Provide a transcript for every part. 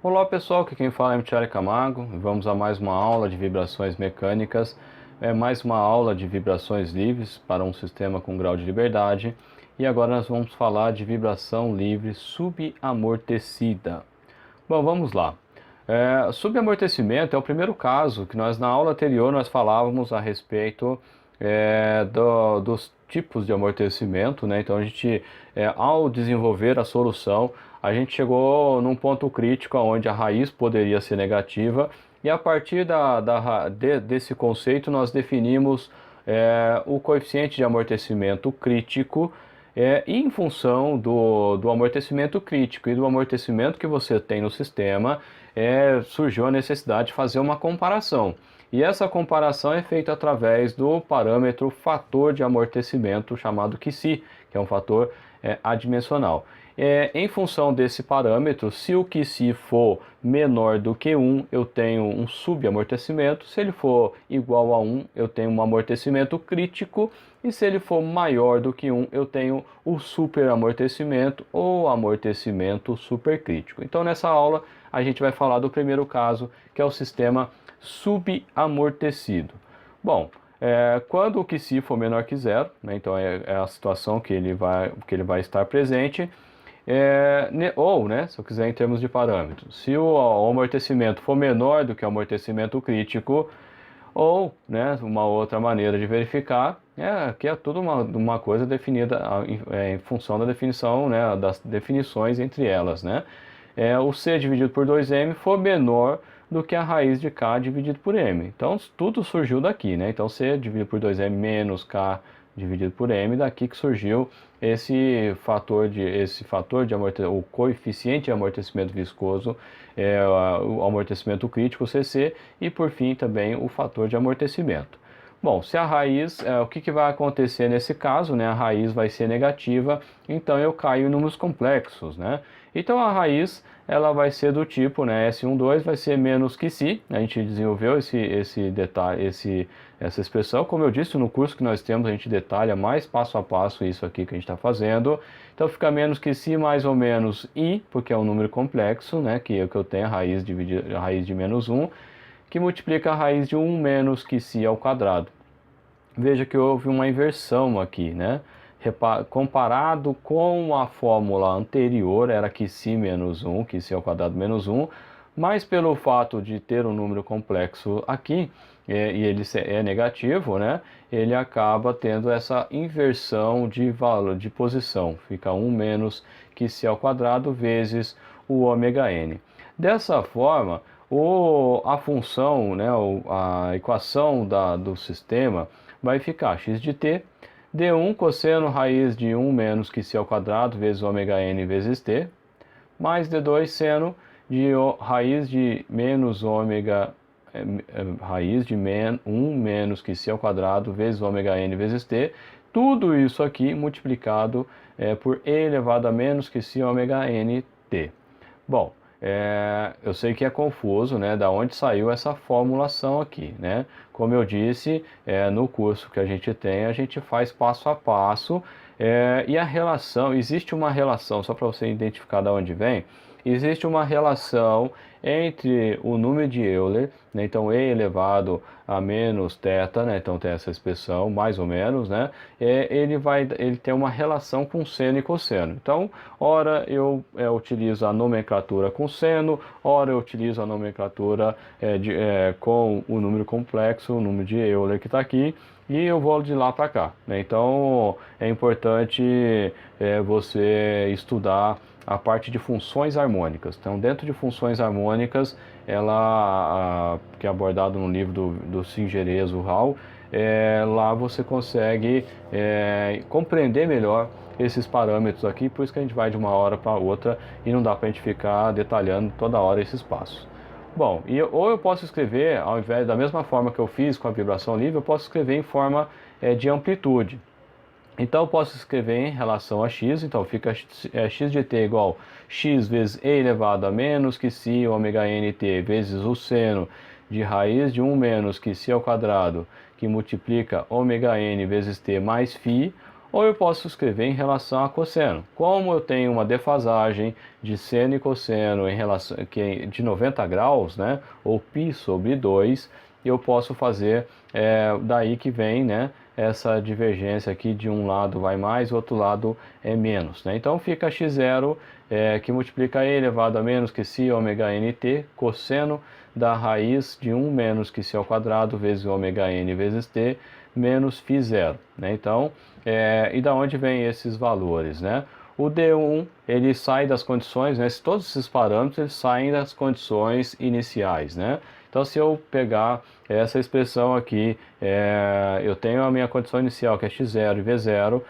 Olá pessoal, aqui quem fala é Michele Camargo. Vamos a mais uma aula de vibrações mecânicas, mais uma aula de vibrações livres para um sistema com grau de liberdade. E agora nós vamos falar de vibração livre subamortecida. Bom, vamos lá. Subamortecimento é o primeiro caso que nós na aula anterior nós falávamos a respeito dos tipos de amortecimento, né? Então a gente, ao desenvolver a solução, a gente chegou num ponto crítico onde a raiz poderia ser negativa e a partir desse conceito nós definimos o coeficiente de amortecimento crítico e em função do amortecimento crítico e do amortecimento que você tem no sistema, surgiu a necessidade de fazer uma comparação. E essa comparação é feita através do parâmetro fator de amortecimento chamado QC, que é um fator adimensional. Em função desse parâmetro, se o QC for menor do que 1, eu tenho um subamortecimento. Se ele for igual a 1, eu tenho um amortecimento crítico. E se ele for maior do que 1, eu tenho o superamortecimento ou amortecimento supercrítico. Então nessa aula a gente vai falar do primeiro caso, que é o sistema subamortecido. Bom, quando o QC for menor que zero, né, então é a situação que ele vai estar presente, ou, né, se eu quiser em termos de parâmetros, se o amortecimento for menor do que o amortecimento crítico, ou, né, uma outra maneira de verificar, que é tudo uma coisa definida em função da definição, né, das definições entre elas, né? O C dividido por 2m for menor do que a raiz de K dividido por M. Então, tudo surgiu daqui, né? Então, C dividido por 2m menos K dividido por M, daqui que surgiu esse fator de amortecimento, o coeficiente de amortecimento viscoso, o amortecimento crítico, CC, e por fim também o fator de amortecimento. Bom, se a raiz, o que vai acontecer nesse caso, né? A raiz vai ser negativa, então eu caio em números complexos, né? Então a raiz, ela vai ser do tipo, né? S12 vai ser menos que si. A gente desenvolveu esse detalhe, essa expressão. Como eu disse, no curso que nós temos, a gente detalha mais passo a passo isso aqui que a gente está fazendo. Então fica menos que si mais ou menos i, porque é um número complexo, né? Que eu tenho a raiz de menos 1, que multiplica a raiz de 1 menos que si ao quadrado. Veja que houve uma inversão aqui, né? Comparado com a fórmula anterior, era que si menos 1, que si ao quadrado menos 1, mas pelo fato de ter um número complexo aqui, e ele é negativo, né? Ele acaba tendo essa inversão de valor, de posição. Fica 1 menos que si ao quadrado vezes o ômega n. Dessa forma, a função, né, a equação do sistema vai ficar x de t, d1 cosseno raiz de 1 menos que si ao quadrado vezes ômega n vezes t, mais d2 seno de raiz de menos ômega, raiz de 1 menos que si ao quadrado vezes ômega n vezes t, tudo isso aqui multiplicado por e elevado a menos que si ômega n t. Bom, eu sei que é confuso, né, da onde saiu essa formulação aqui, né? Como eu disse, no curso que a gente faz passo a passo, e a relação, existe uma relação, só para você identificar da onde vem, existe uma relação entre o número de Euler, né, então e elevado a menos θ, né, então tem essa expressão, mais ou menos, né, ele tem uma relação com seno e cosseno. Então, ora eu utilizo a nomenclatura com seno, ora eu utilizo a nomenclatura com o número complexo, o número de Euler que está aqui, e eu vou de lá para cá, né? Então é importante você estudar a parte de funções harmônicas. Então, dentro de funções harmônicas, que é abordado no livro do Singerezo Hall, lá você consegue compreender melhor esses parâmetros aqui, por isso que a gente vai de uma hora para outra e não dá para a gente ficar detalhando toda hora esses passos. Bom, ou eu posso escrever, ao invés da mesma forma que eu fiz com a vibração livre, eu posso escrever em forma de amplitude. Então eu posso escrever em relação a x, então fica x de t igual x vezes e elevado a menos que si ômega nt vezes o seno de raiz de 1 menos que si ao quadrado, que multiplica ômega n vezes t mais φ, Ou eu posso escrever em relação a cosseno. Como eu tenho uma defasagem de seno e cosseno em relação, de 90 graus, né, ou π sobre 2, eu posso fazer, daí que vem, né, essa divergência aqui, de um lado vai mais, o outro lado é menos, né? Então fica x0, que multiplica e elevado a menos que si ômega nt, cosseno da raiz de 1 menos que si ao quadrado vezes ômega n vezes t, menos φ0, né? Então, e da onde vem esses valores, né? O D1, ele sai das condições, né? Todos esses parâmetros, eles saem das condições iniciais, né? Então, se eu pegar essa expressão aqui, eu tenho a minha condição inicial, que é x0 e v0,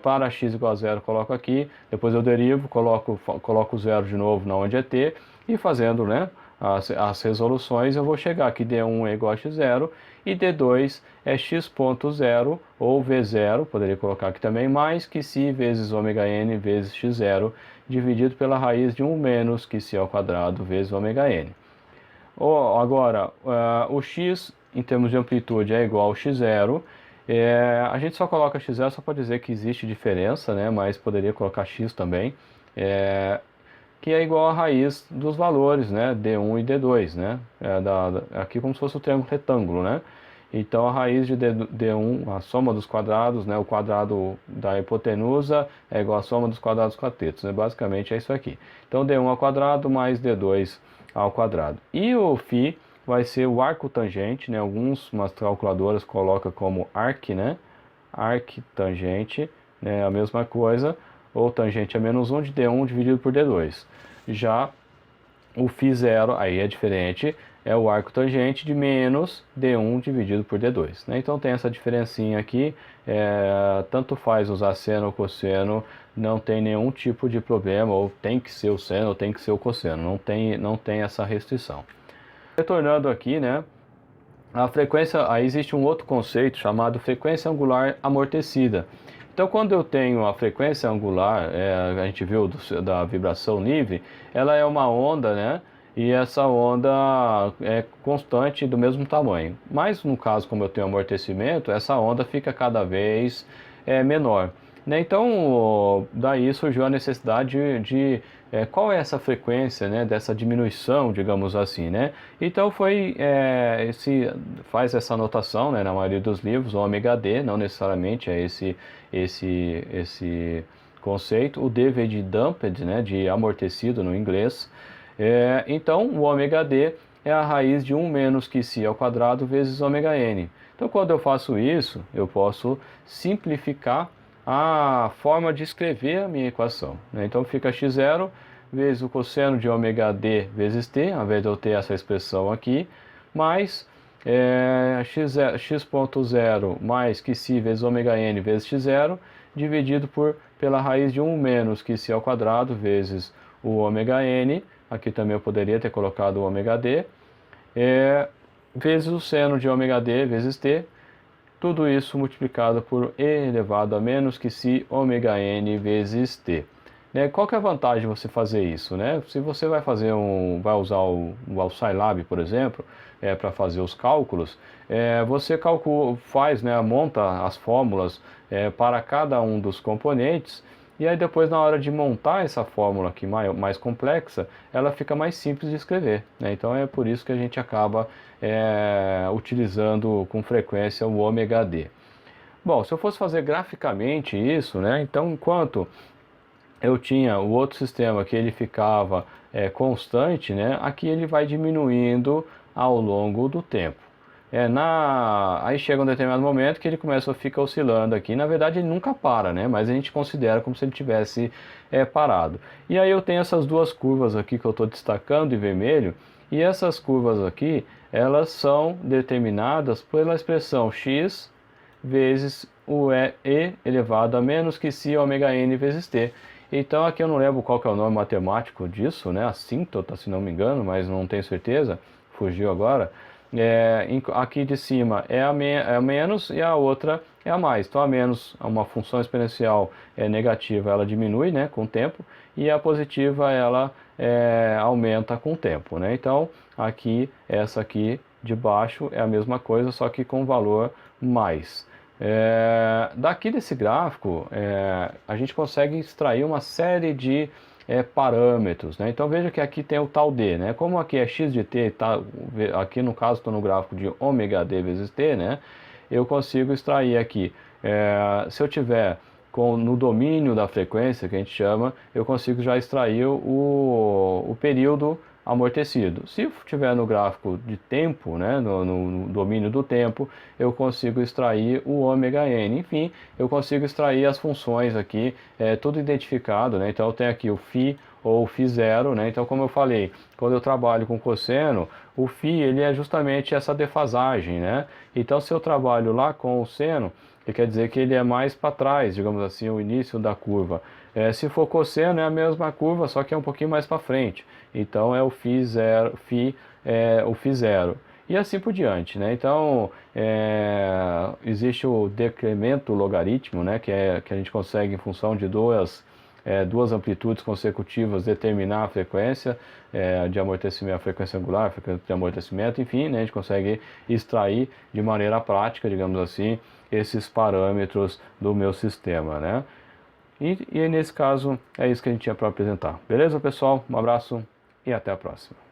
para x igual a 0, coloco aqui, depois eu derivo, coloco o 0 de novo na onde é t, e fazendo, né, as resoluções, eu vou chegar aqui, D1 é igual a x0, e D2 é x.0, ou V0, poderia colocar aqui também, mais que si vezes ômega n vezes x0, dividido pela raiz de 1 menos que si ao quadrado vezes ômega n. Agora, o x, em termos de amplitude, é igual ao x0. A gente só coloca x0 só para dizer que existe diferença, né? Mas poderia colocar x também, que é igual à raiz dos valores, né? D1 e D2, né? Aqui como se fosse o triângulo retângulo, né? Então a raiz de D1, a soma dos quadrados, né? O quadrado da hipotenusa é igual à soma dos quadrados dos catetos, né? Basicamente é isso aqui. Então D1 ao quadrado mais D2 ao quadrado. E o φ vai ser o arco tangente, né? Algumas calculadoras colocam como arc, né? Arc tangente, né? A mesma coisa, ou tangente a menos 1 de D1 dividido por D2. Já o φ0, aí é diferente, é o arco tangente de menos D1 dividido por D2, né? Então tem essa diferencinha aqui, tanto faz usar seno ou cosseno, não tem nenhum tipo de problema, ou tem que ser o seno ou tem que ser o cosseno, não tem essa restrição. Retornando aqui, né, a frequência, aí existe um outro conceito chamado frequência angular amortecida. Então, quando eu tenho a frequência angular, a gente viu da vibração livre, ela é uma onda, né? E essa onda é constante do mesmo tamanho. Mas no caso, como eu tenho amortecimento, essa onda fica cada vez menor, né? Então, daí surgiu a necessidade qual é essa frequência, né, dessa diminuição, digamos assim, né? Então faz essa anotação, né, na maioria dos livros, o ômega d, não necessariamente é esse conceito. O D vem de damped, né, de amortecido no inglês. Então o ômega d é a raiz de 1 menos que si ao quadrado vezes ômega n. Então quando eu faço isso, eu posso simplificar a forma de escrever a minha equação, né? Então fica x0 vezes o cosseno de ômega d vezes t, ao invés de eu ter essa expressão aqui, mais x.0 mais que si vezes ômega n vezes x0, dividido pela raiz de 1 menos que si ao quadrado vezes o ômega n, aqui também eu poderia ter colocado o ômega d, vezes o seno de ômega d vezes t, tudo isso multiplicado por e elevado a menos que si ômega n vezes t. Qual que é a vantagem de você fazer isso, né? Se você vai usar o Scilab, por exemplo, para fazer os cálculos, você faz, né, monta as fórmulas para cada um dos componentes, e aí depois, na hora de montar essa fórmula aqui mais complexa, ela fica mais simples de escrever, né? Então é por isso que a gente acaba utilizando com frequência o ômega d. Bom, se eu fosse fazer graficamente isso, né? Então, enquanto eu tinha o outro sistema que ele ficava constante, né? Aqui ele vai diminuindo ao longo do tempo. Aí chega um determinado momento que ele começa a ficar oscilando aqui. Na verdade ele nunca para, né? Mas a gente considera como se ele tivesse parado. E aí eu tenho essas duas curvas aqui que eu estou destacando em vermelho. E essas curvas aqui, elas são determinadas pela expressão x vezes o e elevado a menos que si ômega n vezes t. Então aqui eu não lembro qual que é o nome matemático disso, né? Assíntota, se não me engano, mas não tenho certeza, fugiu agora. Aqui de cima é a menos e a outra é a mais. Então a menos, uma função exponencial negativa, ela diminui, né, com o tempo, e a positiva ela aumenta com o tempo, né? Então aqui, essa aqui de baixo é a mesma coisa, só que com valor mais. Daqui desse gráfico, a gente consegue extrair uma série de parâmetros, né? Então veja que aqui tem o tal D, né? Como aqui é x de t, tá, aqui no caso estou no gráfico de ômega d vezes t, né? Eu consigo extrair aqui, se eu tiver no domínio da frequência, que a gente chama, eu consigo já extrair o período amortecido. Se estiver no gráfico de tempo, né, no domínio do tempo, eu consigo extrair o ômega n. Enfim, eu consigo extrair as funções aqui, tudo identificado, né? Então eu tenho aqui o φ ou o φ0, né? Então, como eu falei, quando eu trabalho com cosseno, o φ ele é justamente essa defasagem, né? Então, se eu trabalho lá com o seno, que quer dizer que ele é mais para trás, digamos assim, o início da curva. Se for cosseno, é a mesma curva, só que é um pouquinho mais para frente. Então é o φ0, o φ0. E assim por diante, né? Então existe o decremento logaritmo, né? Que a gente consegue em função de duas amplitudes consecutivas determinar a frequência de amortecimento, a frequência angular, a frequência de amortecimento, enfim, né? A gente consegue extrair de maneira prática, digamos assim, esses parâmetros do meu sistema, né? E nesse caso é isso que a gente tinha para apresentar. Beleza, pessoal? Um abraço e até a próxima.